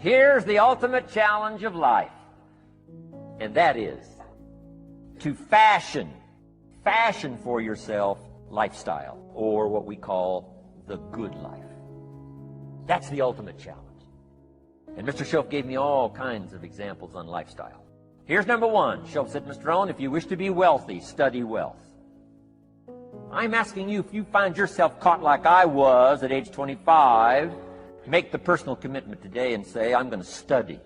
Here's the ultimate challenge of life, and that is to fashion for yourself lifestyle, or what we call the good life. That's the ultimate challenge. And Mr. Shoaff gave me all kinds of examples on lifestyle. Here's number one. Shoaff said, Mr. Rohn, if you wish to be wealthy, study wealth. I'm asking you, if you find yourself caught like I was at age 25, make the personal commitment today and say, I'm going to study.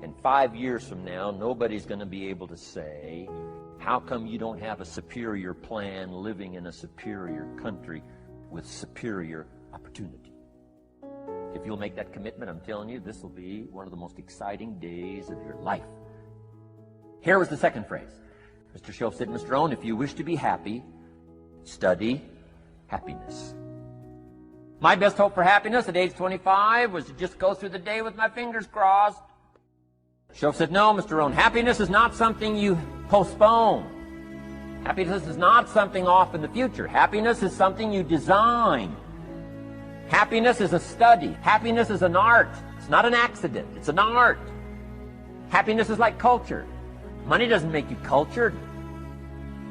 And 5 years from now, nobody's going to be able to say, how come you don't have a superior plan living in a superior country with superior opportunity? If you'll make that commitment, I'm telling you, this will be one of the most exciting days of your life. Here was the second phrase. Mr. Shoaff said, Mr. Rohn, if you wish to be happy, study happiness. My best hope for happiness at age 25 was to just go through the day with my fingers crossed. Shoaff said, no, Mr. Rohn, happiness is not something you postpone. Happiness is not something off in the future. Happiness is something you design. Happiness is a study. Happiness is an art. It's not an accident. It's an art. Happiness is like culture. Money doesn't make you cultured.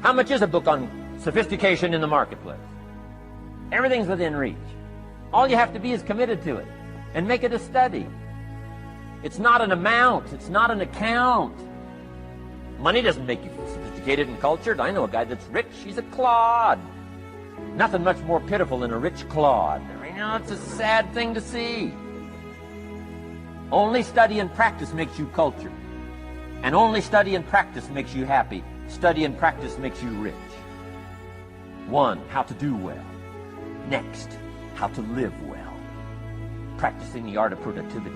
How much is a book on sophistication in the marketplace? Everything's within reach. All you have to be is committed to it and make it a study. It's not an amount. It's not an account. Money doesn't make you sophisticated and cultured. I know a guy that's rich. He's a clod. Nothing much more pitiful than a rich clod. You know, it's a sad thing to see. Only study and practice makes you cultured. And only study and practice makes you happy. Study and practice makes you rich. 1, how to do well. Next, how to live well. Practicing the art of productivity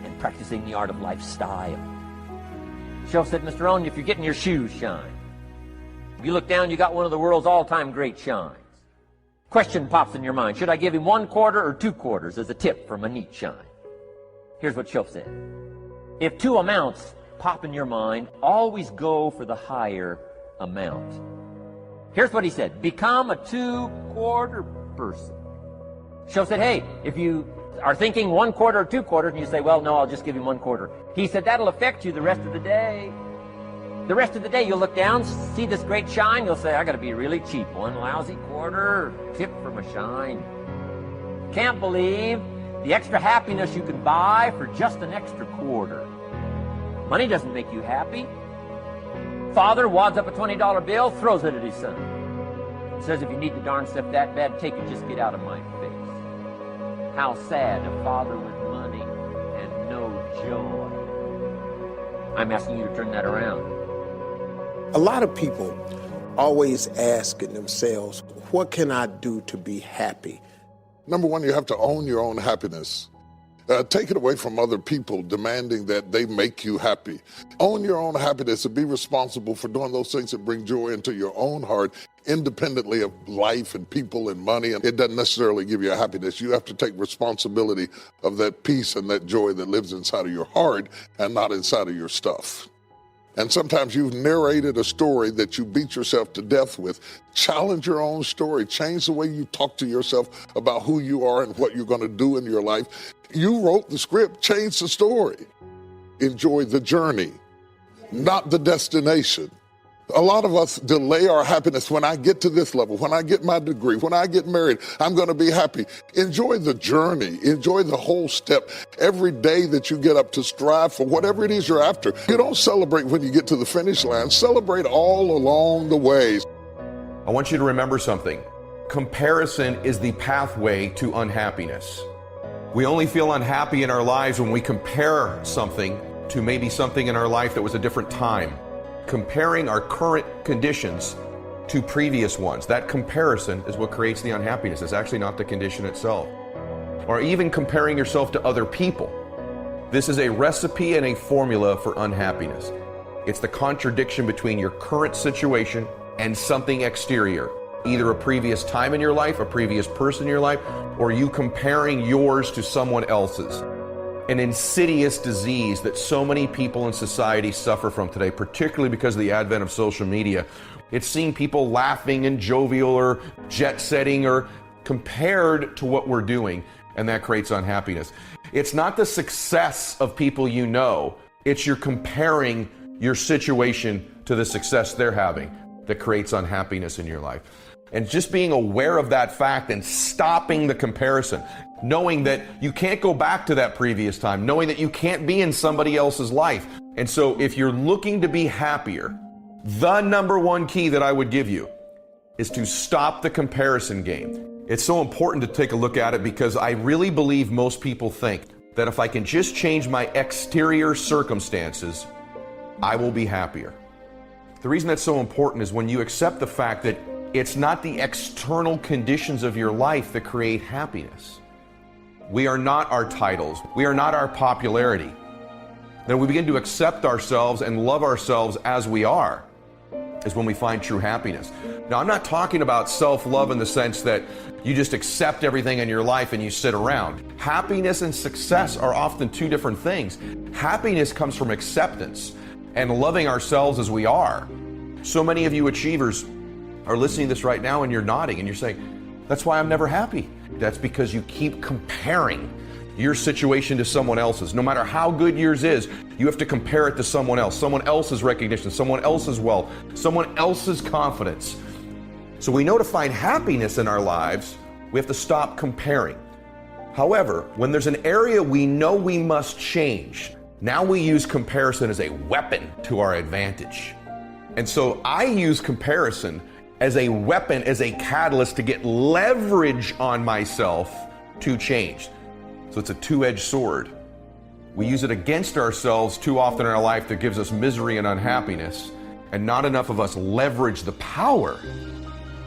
and practicing the art of lifestyle. Shoaff said, Mr. Rohn, if you're getting your shoes shine, if you look down, you got one of the world's all-time great shines. Question pops in your mind, should I give him 1 quarter or 2 quarters as a tip from a neat shine? Here's what Shoaff said. If 2 amounts pop in your mind, always go for the higher amount. Here's what he said, become a 2-quarter person. Shoaff said, hey, if you are thinking 1 quarter or 2 quarters, and you say, well, no, I'll just give him 1 quarter. He said, that'll affect you the rest of the day. The rest of the day, you'll look down, see this great shine, you'll say, I gotta be really cheap. 1 lousy quarter, tip from a shine. Can't believe the extra happiness you can buy for just an extra quarter. Money doesn't make you happy. Father wads up a $20 bill, throws it at his son. Says, if you need the darn stuff that bad, take it, just get out of my face. How sad, a father with money and no joy. I'm asking you to turn that around. A lot of people always asking themselves, what can I do to be happy? Number one, you have to own your own happiness. Take it away from other people demanding that they make you happy. Own your own happiness and be responsible for doing those things that bring joy into your own heart, independently of life and people and money. And it doesn't necessarily give you a happiness. You have to take responsibility of that peace and that joy that lives inside of your heart and not inside of your stuff. And sometimes you've narrated a story that you beat yourself to death with. Challenge your own story. Change the way you talk to yourself about who you are and what you're going to do in your life. You wrote the script. Change the story. Enjoy the journey, not the destination. A lot of us delay our happiness. When I get to this level, when I get my degree, when I get married, I'm going to be happy. Enjoy the journey. Enjoy the whole step. Every day that you get up to strive for whatever it is you're after. You don't celebrate when you get to the finish line. Celebrate all along the way. I want you to remember something. Comparison is the pathway to unhappiness. We only feel unhappy in our lives when we compare something to maybe something in our life that was a different time. Comparing our current conditions to previous ones. That comparison is what creates the unhappiness. It's actually not the condition itself. Or even comparing yourself to other people. This is a recipe and a formula for unhappiness. It's the contradiction between your current situation and something exterior. Either a previous time in your life, a previous person in your life, or you comparing yours to someone else's. An insidious disease that so many people in society suffer from today, particularly because of the advent of social media. It's seeing people laughing and jovial or jet-setting or compared to what we're doing, and that creates unhappiness. It's not the success of people you know, it's you're comparing your situation to the success they're having that creates unhappiness in your life. And just being aware of that fact and stopping the comparison, knowing that you can't go back to that previous time, knowing that you can't be in somebody else's life. And so if you're looking to be happier, the number one key that I would give you is to stop the comparison game. It's so important to take a look at it because I really believe most people think that if I can just change my exterior circumstances, I will be happier. The reason that's so important is when you accept the fact that it's not the external conditions of your life that create happiness. We are not our titles. We are not our popularity. Then we begin to accept ourselves and love ourselves as we are, is when we find true happiness. Now, I'm not talking about self-love in the sense that you just accept everything in your life and you sit around. Happiness and success are often two different things. Happiness comes from acceptance and loving ourselves as we are. So many of you achievers are listening to this right now and you're nodding and you're saying, that's why I'm never happy. That's because you keep comparing your situation to someone else's. No matter how good yours is, you have to compare it to someone else's recognition, someone else's wealth, someone else's confidence. So we know to find happiness in our lives, we have to stop comparing. However, when there's an area we know we must change, now we use comparison as a weapon to our advantage. And so I use comparison as a weapon, as a catalyst to get leverage on myself to change. So it's a two-edged sword. We use it against ourselves too often in our life that gives us misery and unhappiness, and not enough of us leverage the power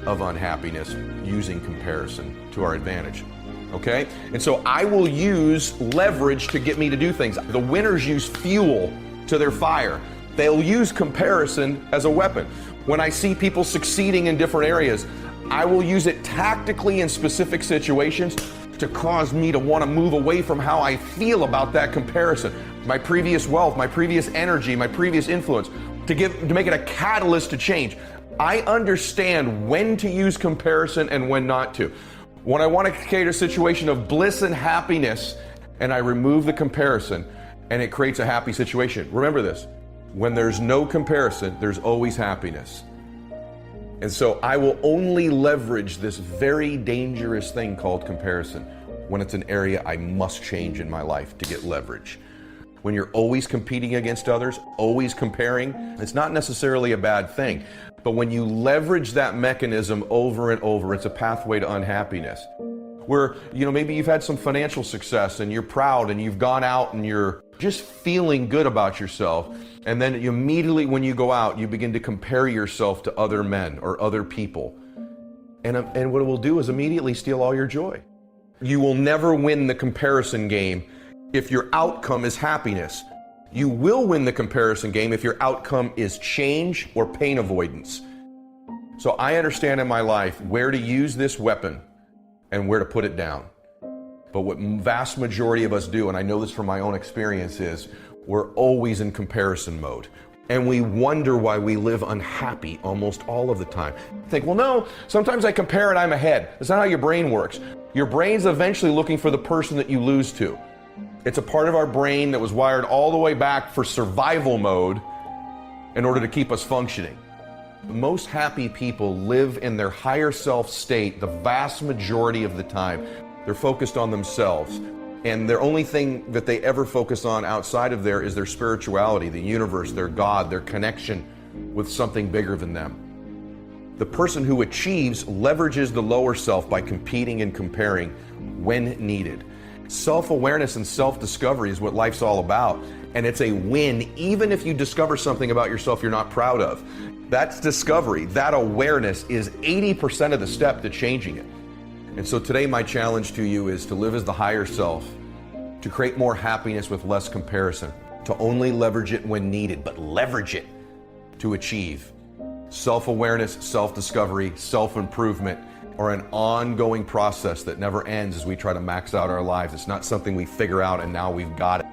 of unhappiness using comparison to our advantage. Okay? And so I will use leverage to get me to do things. The winners use fuel to their fire. They'll use comparison as a weapon. When I see people succeeding in different areas, I will use it tactically in specific situations to cause me to want to move away from how I feel about that comparison. My previous wealth, my previous energy, my previous influence, to make it a catalyst to change. I understand when to use comparison and when not to. When I want to create a situation of bliss and happiness, and I remove the comparison, and it creates a happy situation. Remember this, when there's no comparison, there's always happiness. And so I will only leverage this very dangerous thing called comparison when it's an area I must change in my life to get leverage. When you're always competing against others, always comparing, it's not necessarily a bad thing. But when you leverage that mechanism over and over, it's a pathway to unhappiness. Where, maybe you've had some financial success and you're proud and you've gone out and you're just feeling good about yourself. And then immediately when you go out, you begin to compare yourself to other men or other people. And what it will do is immediately steal all your joy. You will never win the comparison game if your outcome is happiness. You will win the comparison game if your outcome is change or pain avoidance. So I understand in my life where to use this weapon and where to put it down. But what vast majority of us do, and I know this from my own experience, is we're always in comparison mode. And we wonder why we live unhappy almost all of the time. Think, well, no, sometimes I compare and I'm ahead. That's not how your brain works. Your brain's eventually looking for the person that you lose to. It's a part of our brain that was wired all the way back for survival mode in order to keep us functioning. Most happy people live in their higher self state the vast majority of the time. They're focused on themselves. And their only thing that they ever focus on outside of there is their spirituality, the universe, their God, their connection with something bigger than them. The person who achieves leverages the lower self by competing and comparing when needed. Self-awareness and self-discovery is what life's all about. And it's a win even if you discover something about yourself you're not proud of. That's discovery. That awareness is 80% of the step to changing it. And so today my challenge to you is to live as the higher self, to create more happiness with less comparison, to only leverage it when needed, but leverage it to achieve. Self-awareness, self-discovery, self-improvement are an ongoing process that never ends as we try to max out our lives. It's not something we figure out and now we've got it.